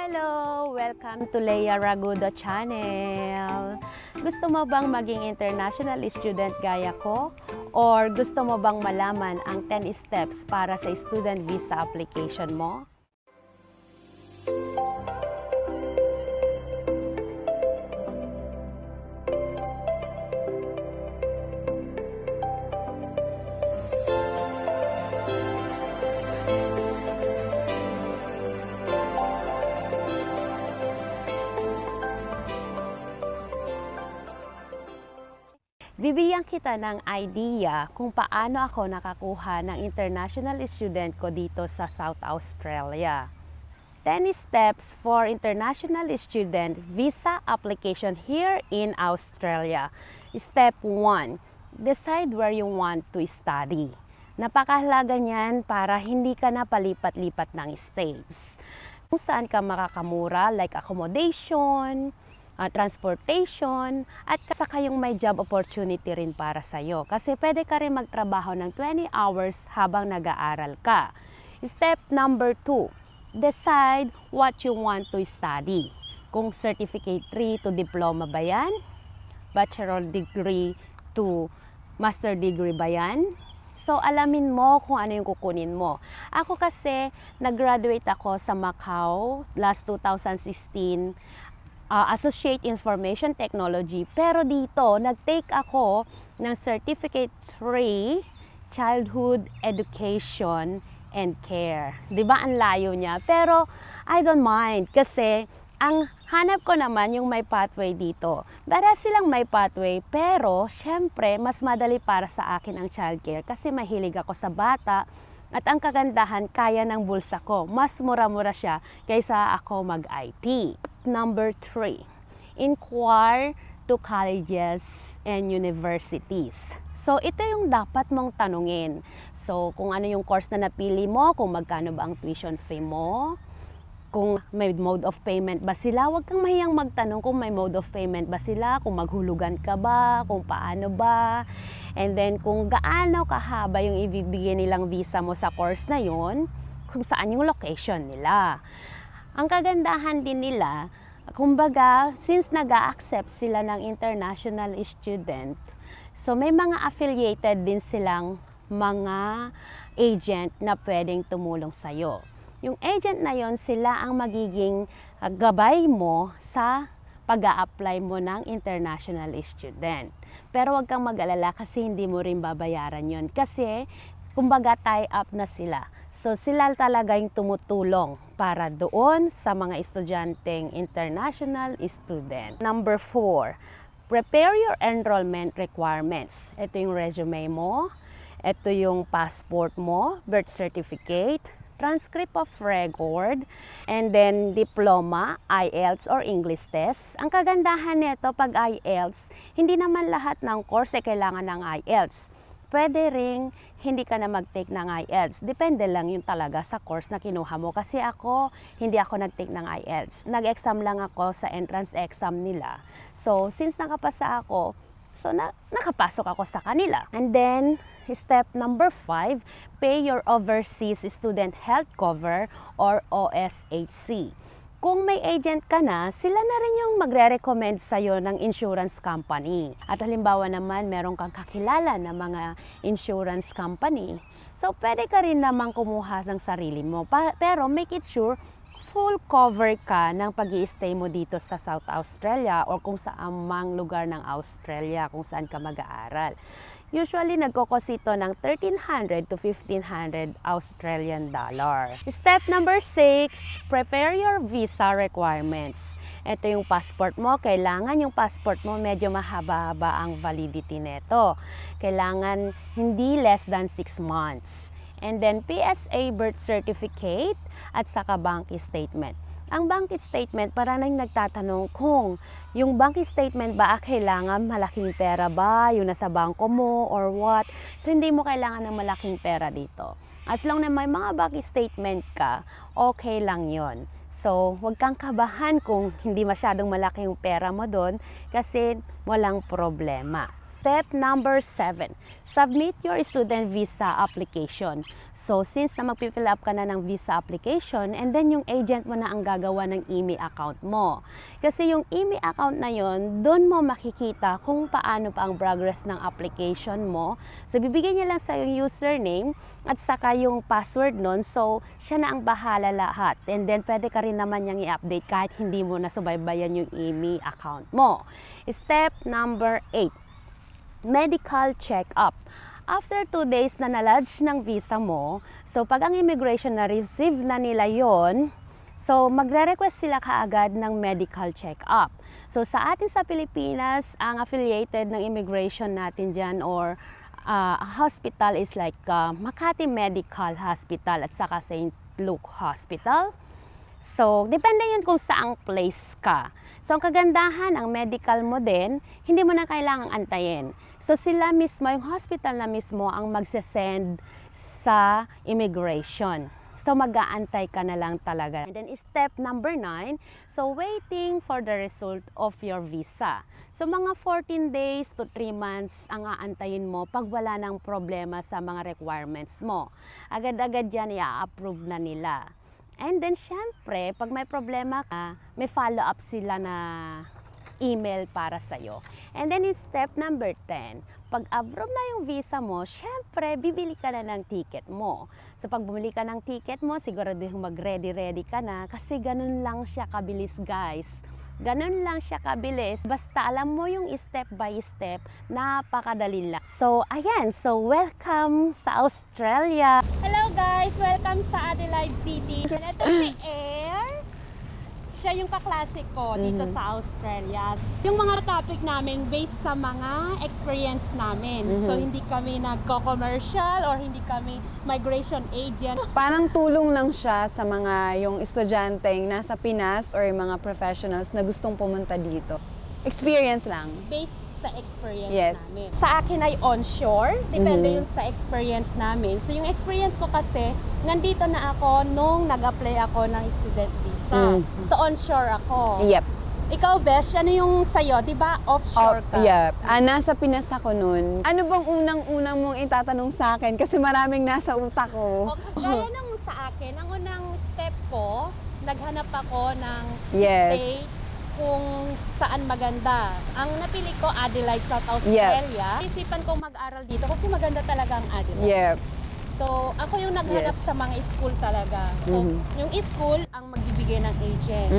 Hello! Welcome to Leia Ragudo Channel! Gusto mo bang maging international student gaya ko? Or gusto mo bang malaman ang 10 steps para sa student visa application mo? Bibigyan kita ng idea kung paano ako nakakuha ng international student ko dito sa South Australia. 10 steps for international student visa application here in Australia. Step 1. Decide where you want to study. Napakahalaga niyan para hindi ka na palipat-lipat ng states. Kung saan ka makakamura like accommodation, transportation, at saka yung may job opportunity rin para sa'yo. Kasi pwede ka rin magtrabaho ng 20 hours habang nag-aaral ka. Step number 2, decide what you want to study. Kung certificate 3 to diploma ba yan? Bachelor degree to master degree ba yan? So, alamin mo kung ano yung kukunin mo. Ako kasi, nag-graduate ako sa Macau last 2016, Associate Information Technology. Pero dito, nag-take ako ng Certificate 3, Childhood Education and Care. Diba ang layo niya? Pero I don't mind kasi ang hanap ko naman yung may pathway dito. Para silang may pathway, pero syempre, mas madali para sa akin ang childcare kasi mahilig ako sa bata. At ang kagandahan, kaya ng bulsa ko. Mas mura-mura siya kaysa ako mag-IT. Number 3, inquire to colleges and universities. So, ito yung dapat mong tanungin. So, kung ano yung course na napili mo, kung magkano ba ang tuition fee mo, kung may mode of payment ba sila, huwag kang mahiyang magtanong kung may mode of payment ba sila, kung maghulugan ka ba, kung paano ba, and then kung gaano kahaba yung ibibigay nilang visa mo sa course na yon, kung saan yung location nila. Ang kagandahan din nila, kumbaga, since nag-a-accept sila ng international student, so may mga affiliated din silang mga agent na pwedeng tumulong sa'yo. Yung agent na yon, sila ang magiging gabay mo sa pag-a-apply mo ng international student. Pero huwag kang mag-alala kasi hindi mo rin babayaran yon. Kasi, kumbaga, tie up na sila. So, sila talaga yung tumutulong para doon sa mga estudyanteng international student. Number 4, prepare your enrollment requirements. Ito yung resume mo, ito yung passport mo, birth certificate, transcript of record, and then diploma, IELTS or English test. Ang kagandahan nito pag IELTS, hindi naman lahat ng course kailangan ng IELTS. Pwede ring hindi ka na mag-take ng IELTS. Depende lang yun talaga sa course na kinuha mo. Kasi ako, hindi ako nag-take ng IELTS. Nag-exam lang ako sa entrance exam nila. So, since nakapasa ako, so nakapasok ako sa kanila. And then, step number 5, pay your overseas student health cover or OSHC. Kung may agent ka na, sila na rin yung magre-recommend sa'yo ng insurance company. At halimbawa naman, meron kang kakilala na mga insurance company. So, pwede ka rin naman kumuha ng sarili mo. Pero make it sure, full cover ka ng pag-i-stay mo dito sa South Australia or kung saan mang lugar ng Australia kung saan ka mag-aaral. Usually, nagkokos ito ng 1,300 to 1,500 Australian dollar. Step number 6, prepare your visa requirements. Ito yung passport mo. Kailangan yung passport mo medyo mahaba-haba ang validity nito. Kailangan hindi less than 6 months. And then PSA birth certificate at saka bank statement. Ang bank statement, parang nagtatanong kung yung bank statement ba kailangan malaking pera ba, yung nasa bangko mo or what. So hindi mo kailangan ng malaking pera dito. As long na may mga bank statement ka, okay lang yon. So huwag kang kabahan kung hindi masyadong malaki yung pera mo doon kasi walang problema. Step number 7, submit your student visa application. So, since na mag-fill up ka na ng visa application, and then yung agent mo na ang gagawa ng IMEI account mo. Kasi yung IMEI account na yon, doon mo makikita kung paano pa ang progress ng application mo. So, bibigyan niya lang sa yung username at saka yung password nun. So, siya na ang bahala lahat. And then, pwede ka rin naman niyang i-update kahit hindi mo nasubaybayan yung IMEI account mo. Step number 8, medical check-up. After 2 days na na-lodge ng visa mo, so pag ang immigration na-receive na nila yon, so magre-request sila kaagad ng medical check-up. So sa atin sa Pilipinas, ang affiliated ng immigration natin dyan or hospital is like Makati Medical Hospital at saka St. Luke Hospital. So, depende yun kung saang place ka. So, ang kagandahan, ang medical mo din, hindi mo na kailangang antayin. So, sila mismo, yung hospital na mismo, ang magsasend sa immigration. So, mag-aantay ka na lang talaga. And then, step number 9, so waiting for the result of your visa. So, mga 14 days to 3 months ang aantayin mo pag wala ng problema sa mga requirements mo. Agad-agad yan, i-approve na nila. And then, syempre, pag may problema ka, may follow-up sila na email para sa'yo. And then, in step number 10, pag approve na yung visa mo, syempre, bibili ka na ng ticket mo. So, pag bumili ka ng ticket mo, siguro yung mag-ready-ready ka na kasi ganun lang siya kabilis, guys. Ganun lang siya kabilis. Basta alam mo yung step by step, napakadali lang. So, ayan. So, welcome sa Australia. Hello guys! Welcome sa Adelaide City. And ito si Air. Siya yung kaklase ko dito sa Australia. Yung mga topic namin based sa mga experience namin. So, hindi kami nagko-commercial or hindi kami migration agent. Parang tulong lang siya sa mga yung estudyanteng nasa Pinas or yung mga professionals na gustong pumunta dito. Experience lang. Based sa experience Yes. namin. Sa akin ay onshore, depende yun sa experience namin. So yung experience ko kasi, nandito na ako nung nag-apply ako ng student visa. So onshore ako. Yep. Ikaw, Besh, ano yung sa'yo? Di ba offshore ka? Yep. Nasa Pinas ako nun. Ano bang unang-unang mong itatanong sa akin? Kasi maraming nasa utak ko. Gaya nang sa akin, ang unang step ko, naghanap ako ng Yes. stay kung saan maganda. Ang napili ko, Adelaide, South Australia. Isipan kong mag-aral dito kasi maganda talaga ang Adelaide. Yep. So, ako yung naghanap Yes. sa mga school talaga. So, yung school ang magbibigay ng agent.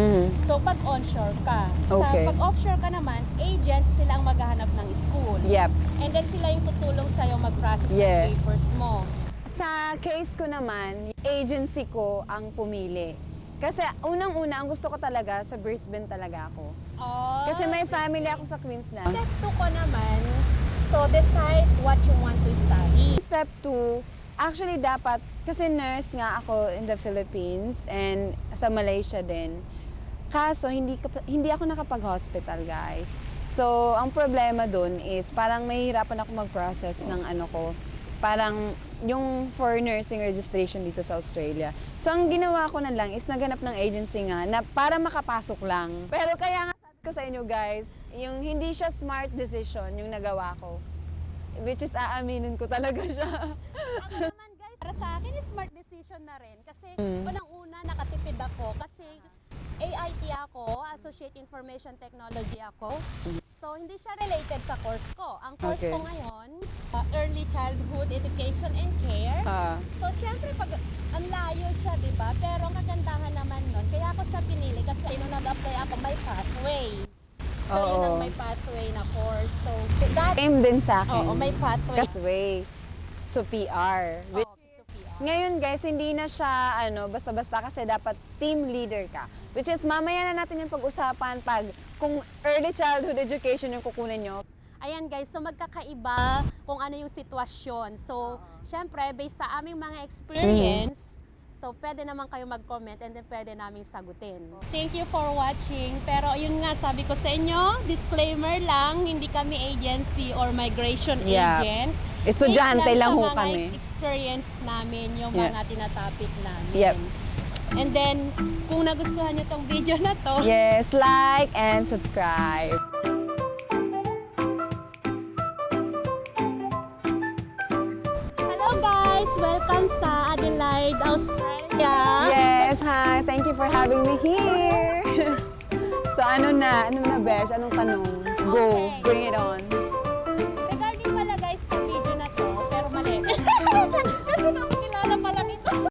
So, pag onshore ka. Okay. Pag offshore ka naman, agent sila ang maghahanap ng school. Yep. And then sila yung tutulong sa'yo mag-process Yeah. ng papers mo. Sa case ko naman, agency ko ang pumili. Kasi unang-una, ang gusto ko talaga, sa Brisbane talaga ako. Oh. Kasi may family ako sa Queensland. Step 2 ko naman, so decide what you want to study. Step 2, actually dapat, kasi nurse nga ako in the Philippines and sa Malaysia din. Kaso, hindi ako nakapag-hospital, guys. So, ang problema dun is parang mahihirapan ako mag-process ng ano ko. Parang yung for nursing registration dito sa Australia. So, ang ginawa ko na lang is naganap ng agency nga na para makapasok lang. Pero kaya nga sabi ko sa inyo, guys, yung hindi siya smart decision yung nagawa ko. Which is aaminin ko talaga siya. Ako naman guys, para sa akin, smart decision na rin. Kasi unang-una, nakatipid ako. Kasi AIT ako, Associate Information Technology ako. So, hindi siya related sa course ko. Ang course Okay. ko ngayon, Early Childhood Education and Care. So, syempre, pag ang layo siya, di ba? Pero ang kagandahan naman nun, kaya ako siya pinili kasi nung nag-apply ako, may pathway. So, yun ang Oo. may pathway na course. So, that, Aim din sa akin. oo, may pathway. Pathway to PR. Oo, to PR. Ngayon guys, hindi na siya basta-basta kasi dapat team leader ka. Which is mamaya na natin yung pag-usapan pag kung early childhood education yung kukunin nyo. Ayan guys, so magkakaiba kung ano yung sitwasyon. So, syempre, based sa aming mga experience, so pwede naman kayo mag-comment and then pwede namin sagutin. Thank you for watching. Pero ayun nga, sabi ko sa inyo, disclaimer lang, hindi kami agency or migration Yeah. agent. Estudyante Based lang ho sa mga kami. experience namin, yung Yeah. mga tinatopic namin. Yep. And then, kung nagustuhan nyo tong video na to, Yes, like and subscribe. Thank you for having me here. So ano na, Besh? Anong tanong? Go, Okay. bring it on.